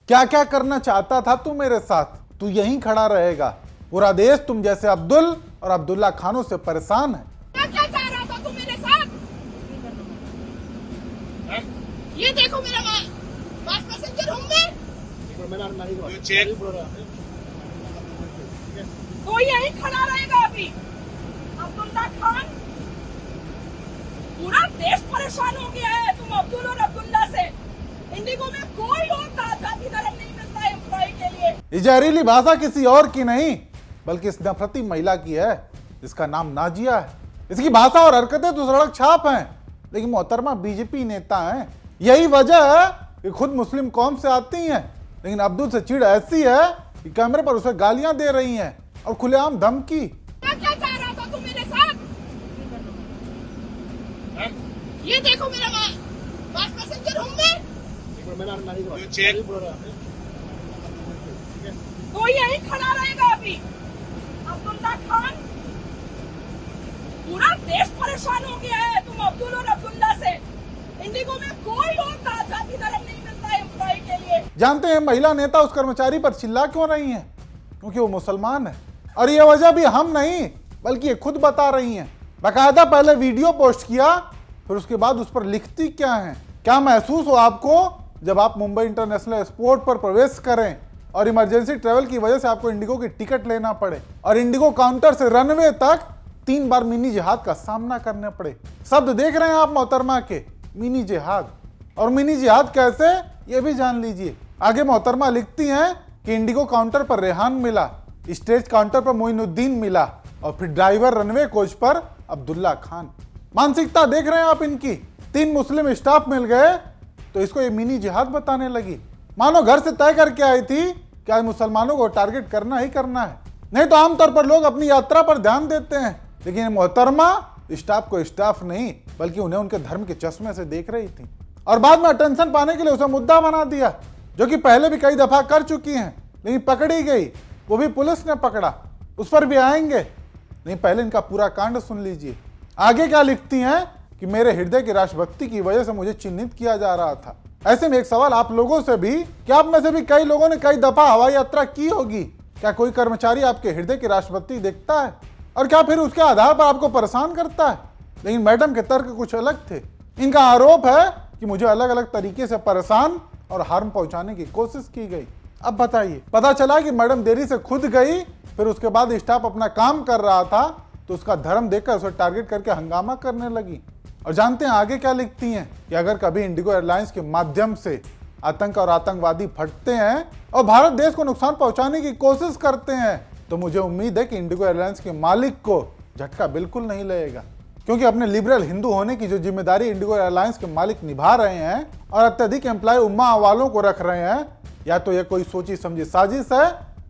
क्या क्या करना चाहता था तू मेरे साथ? तू यहीं खड़ा रहेगा। पूरा देश तुम जैसे अब्दुल और अब्दुल्ला खानों से परेशान है। क्या क्या चाह रहा था तू मेरे साथ? ये देखो मेरा पास पैसेंजर हूँ मैं। तो यहीं खड़ा रहेगा अभी अब्दुल्ला खान। पूरा देश परेशान हो गया है तुम अब्दुल और अब्दुल्ला से। इंडिगो में कोई और जाति धर्म नहीं मिलता है एम्प्लॉय के लिए। ये जहरीली भाषा किसी और की नहीं बल्कि इस नफरती महिला की है जिसका नाम नाजिया है। इसकी भाषा और हरकतें तो सड़क छाप हैं, लेकिन मोहतरमा बीजेपी नेता हैं। यही वजह है कि खुद मुस्लिम कौम से आती हैं, लेकिन अब्दुल से चिढ़ ऐसी है कि कैमरे पर उसे गालियां दे रही हैं और खुलेआम धमकी। क्या क्या चाह रहा था तू मेरे साथ? ये देखो मेरा पास पैसेंजर हूँ मैं। तो यहीं खड़ा रहेगा अभी अब्दुल्ला खान। पूरा देश परेशान हो गया है तुम अब्दुल और अब्दुल्ला से। इंडिगो में कोई और जाति धर्म नहीं मिलता है एम्प्लॉय के लिए। जानते हैं महिला नेता उस कर्मचारी पर चिल्ला क्यों रही हैं? क्योंकि वो मुसलमान है। और ये वजह भी हम नहीं बल्कि ये खुद बता रही हैं। बाकायदा पहले वीडियो पोस्ट किया, फिर उसके बाद उस पर लिखती क्या है। क्या महसूस हो आपको जब आप मुंबई इंटरनेशनल एयरपोर्ट पर प्रवेश करें और इमरजेंसी ट्रेवल की वजह से आपको इंडिगो की टिकट लेना पड़े और इंडिगो काउंटर से रनवे तक 3 बार मिनी जिहाद का सामना करने पड़े? शब्द देख रहे हैं आप मोहतरमा के, मिनी जिहाद। और मिनी जिहाद कैसे, ये भी जान लीजिए। आगे मोहतरमा लिखती हैं कि इंडिगो काउंटर पर रेहान मिला, स्टेज काउंटर पर मोइनुद्दीन मिला और फिर ड्राइवर रनवे कोच पर अब्दुल्ला खान। मानसिकता देख रहे हैं आप इनकी। 3 मुस्लिम स्टाफ मिल गए तो इसको ये मिनी जिहाद बताने लगी। मानो घर से तय करके आई थी कि आज मुसलमानों को टारगेट करना ही करना है। नहीं तो आमतौर पर लोग अपनी यात्रा पर ध्यान देते हैं, लेकिन मोहतरमा स्टाफ को स्टाफ नहीं बल्कि उन्हें उनके धर्म के चश्मे से देख रही थी। और बाद में अटेंशन पाने के लिए उसे मुद्दा बना दिया, जो कि पहले भी कई दफा कर चुकी हैं, लेकिन पकड़ी गई, वो भी पुलिस ने पकड़ा। उस पर भी आएंगे, नहीं पहले इनका पूरा कांड सुन लीजिए। आगे क्या लिखती हैं कि मेरे हृदय की राष्ट्रभक्ति की वजह से मुझे चिन्हित किया जा रहा था। ऐसे में एक सवाल आप लोगों से भी, क्या आप में से भी कई लोगों ने कई दफा हवाई यात्रा की होगी? क्या कोई कर्मचारी आपके हृदय की राष्ट्रभक्ति देखता है और क्या फिर उसके आधार पर आपको परेशान करता है? लेकिन मैडम के तर्क कुछ अलग थे। इनका आरोप है कि मुझे अलग अलग तरीके से परेशान और हार्म पहुंचाने की कोशिश की गई। अब बताइए, पता चला कि मैडम देरी से खुद गई, फिर उसके बाद स्टाफ अपना काम कर रहा था तो उसका धर्म देखकर उसे टारगेट करके हंगामा करने लगी। और जानते हैं आगे क्या लिखती हैं कि अगर कभी इंडिगो एयरलाइंस के माध्यम से आतंक और आतंकवादी फटते हैं और भारत देश को नुकसान पहुंचाने की कोशिश करते हैं तो मुझे उम्मीद है कि इंडिगो एयरलाइंस के मालिक को झटका बिल्कुल नहीं लगेगा, क्योंकि अपने लिबरल हिंदू होने की जो जिम्मेदारी इंडिगो एयरलाइंस के मालिक निभा रहे हैं और अत्यधिक एम्प्लॉय उम्मा वालों को रख रहे हैं, या तो यह कोई सोची समझी साजिश है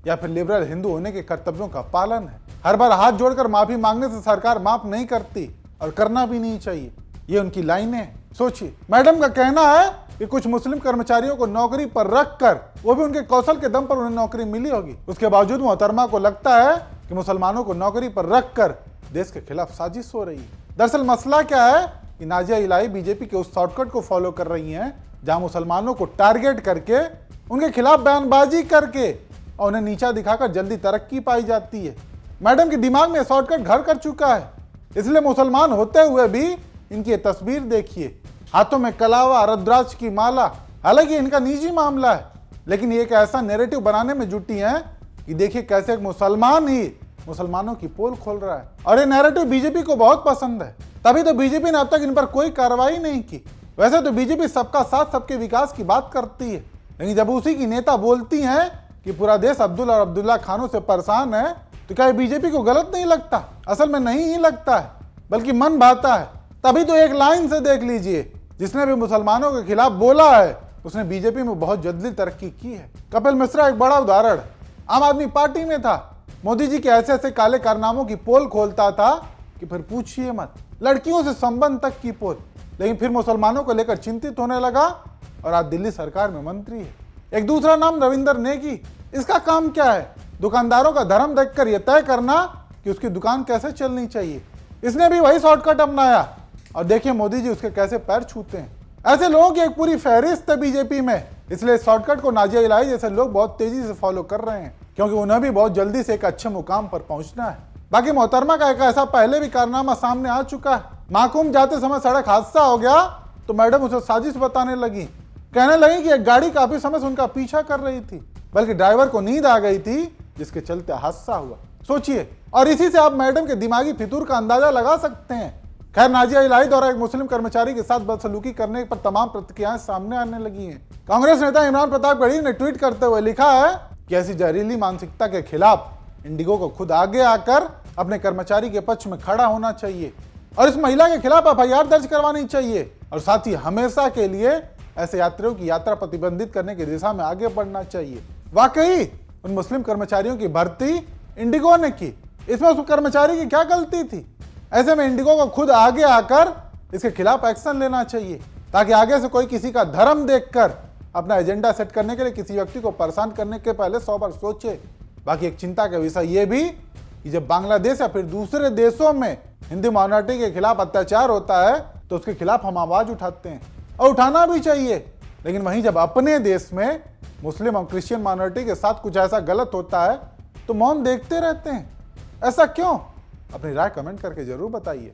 या फिर लिबरल हिंदू होने के कर्तव्यों का पालन है। हर बार हाथ जोड़कर माफी मांगने से सरकार माफ नहीं करती और करना भी नहीं चाहिए। ये उनकी लाइनें हैं। सोचिए, मैडम का कहना है कि कुछ मुस्लिम कर्मचारियों को नौकरी पर रखकर, वो भी उनके कौशल के दम पर उन्हें नौकरी मिली होगी, उसके बावजूद मोहतरमा को लगता है कि मुसलमानों को नौकरी पर रखकर देश के खिलाफ साजिश हो रही है। दरअसल मसला क्या है कि नाजिया इलाही बीजेपी के उस शॉर्टकट को फॉलो कर रही हैं जहां मुसलमानों को टारगेट करके, उनके खिलाफ बयानबाजी करके और उन्हें नीचा दिखाकर जल्दी तरक्की पाई जाती है। मैडम के दिमाग में शॉर्टकट घर कर चुका है, इसलिए मुसलमान होते हुए भी इनकी ये तस्वीर देखिए, हाथों में कलावा, रुद्राक्ष की माला। हालांकि इनका निजी मामला है, लेकिन ये एक ऐसा नैरेटिव बनाने में जुटी हैं कि देखिए कैसे एक मुसलमान ही मुसलमानों की पोल खोल रहा है। और ये नैरेटिव बीजेपी को बहुत पसंद है, तभी तो बीजेपी ने अब तक इन पर कोई कार्रवाई नहीं की। वैसे तो बीजेपी सबका साथ सबके विकास की बात करती है, लेकिन जब उसी की नेता बोलती हैं कि पूरा देश अब्दुल और अब्दुल्ला खानों से परेशान है, तो क्या बीजेपी को गलत नहीं लगता? असल में नहीं ही लगता है, बल्कि मन भाता है। तभी तो एक लाइन से देख लीजिए, जिसने भी मुसलमानों के खिलाफ बोला है उसने बीजेपी में बहुत जल्दी तरक्की की है। कपिल मिश्रा एक बड़ा उदाहरण, आम आदमी पार्टी में था, मोदी जी के ऐसे ऐसे काले कारनामों की पोल खोलता था कि फिर पूछिए मत, लड़कियों से संबंध तक की पोल। लेकिन फिर मुसलमानों को लेकर चिंतित होने लगा और आज दिल्ली सरकार में मंत्री है। एक दूसरा नाम रविंदर नेगी। इसका काम क्या है? दुकानदारों का धर्म देखकर यह तय करना कि उसकी दुकान कैसे चलनी चाहिए। इसने भी वही शॉर्टकट अपनाया और देखिए मोदी जी उसके कैसे पैर छूते हैं। ऐसे लोगों की एक पूरी फहरिस्त है बीजेपी में इसलिए शॉर्टकट को नाजिया इलाही जैसे लोग बहुत तेजी से फॉलो कर रहे हैं, क्योंकि उन्हें भी बहुत जल्दी से एक अच्छे मुकाम पर पहुंचना है। बाकी मोहतरमा का एक ऐसा पहले भी कारनामा सामने आ चुका है। माकूम जाते समय सड़क हादसा हो गया तो मैडम उसे साजिश बताने लगी, कहने लगी कि एक गाड़ी काफी समय से उनका पीछा कर रही थी, बल्कि ड्राइवर को नींद आ गई थी जिसके चलते हादसा हुआ। सोचिए, और इसी से आप मैडम के दिमागी फितूर का अंदाजा लगा सकते हैं। खैर, नाजिया इलाही द्वारा एक मुस्लिम कर्मचारी के साथ बदसलूकी करने पर तमाम प्रतिक्रियाएं सामने आने लगी हैं। कांग्रेस नेता इमरान प्रतापगढ़ी ने ट्वीट करते हुए लिखा है कि ऐसी जहरीली मानसिकता के खिलाफ इंडिगो को खुद आगे आकर अपने कर्मचारी के पक्ष में खड़ा होना चाहिए और इस महिला के खिलाफ एफआईआर दर्ज करवानी चाहिए और साथ ही हमेशा के लिए ऐसे यात्रियों की यात्रा प्रतिबंधित करने की दिशा में आगे बढ़ना चाहिए। वाकई उन मुस्लिम कर्मचारियों की भर्ती इंडिगो ने की, इसमें उस कर्मचारी की क्या गलती थी? ऐसे में इंडिगो को खुद आगे आकर इसके खिलाफ एक्शन लेना चाहिए, ताकि आगे से कोई किसी का धर्म देखकर अपना एजेंडा सेट करने के लिए किसी व्यक्ति को परेशान करने के पहले 100 बार सोचे। बाकी एक चिंता का विषय यह भी कि जब बांग्लादेश या फिर दूसरे देशों में हिंदू माइनॉरिटी के खिलाफ अत्याचार होता है तो उसके खिलाफ हम आवाज उठाते हैं और उठाना भी चाहिए, लेकिन वहीं जब अपने देश में मुस्लिम और क्रिश्चियन माइनॉरिटी के साथ कुछ ऐसा गलत होता है तो मौन देखते रहते हैं। ऐसा क्यों? अपनी राय कमेंट करके जरूर बताइए।